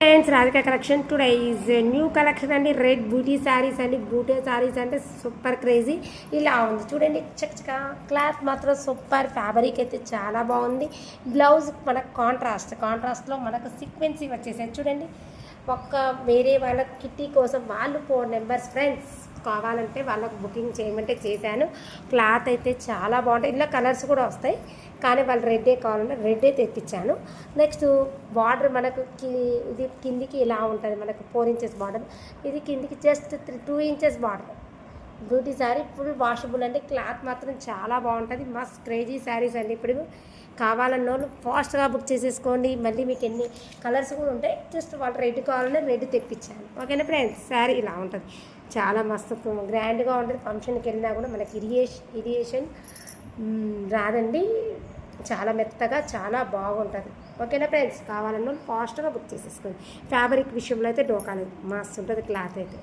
Friends Radhika collection today is new collection అండి. Red బూటీ శారీస్ అండి. బూటీ శారీస్ అంటే సూపర్ క్రేజీ ఇలా ఉంది చూడండి. చక్కగా క్లాత్ మాత్రం సూపర్, ఫ్యాబ్రిక్ అయితే చాలా బాగుంది. బ్లౌజ్ మనకు కాంట్రాస్ట్లో మనకు సీక్వెన్సీ వచ్చేసాయి చూడండి. ఒక్క వేరే వాళ్ళ కిట్టి కోసం వాళ్ళు 4 నెంబర్స్ ఫ్రెండ్స్ కావాలంటే వాళ్ళకు బుకింగ్ చేయమంటే చేశాను. క్లాత్ అయితే చాలా బాగుంటాయి. ఇలా కలర్స్ కూడా వస్తాయి, కానీ వాళ్ళు రెడ్డే కావాలంటే రెడ్డే తెప్పించాను. నెక్స్ట్ బార్డర్ మనకు ఇది కిందికి ఇలా ఉంటుంది, మనకు 4 ఇంచెస్ బార్డర్. ఇది కిందికి just 2 inches border. Beauty sari full washable అండి. క్లాత్ మాత్రం చాలా బాగుంటుంది. మస్త్ క్రేజీ శారీస్ అండి. ఇప్పుడు కావాలన్న వాళ్ళు ఫాస్ట్గా బుక్ చేసేసుకోండి. మళ్ళీ మీకు ఎన్ని కలర్స్ కూడా ఉంటాయి. జస్ట్ వాళ్ళు రెడ్ కావాలన్నా రెడ్ తెప్పించాను. ఓకేనా ఫ్రెండ్స్, శారీ ఇలా ఉంటుంది. చాలా మస్తు గ్రాండ్గా ఉంటుంది. ఫంక్షన్కి వెళ్ళినా కూడా మనకి ఇరియేషన్ రాదండి. చాలా మెత్తగా చాలా బాగుంటుంది. ఓకేనా ఫ్రెండ్స్, కావాలన్న ఫాస్ట్గా బుక్ చేసేసుకోండి. ఫ్యాబ్రిక్ విషయంలో అయితే డోకాలేదు, మస్తు ఉంటుంది క్లాత్ అయితే.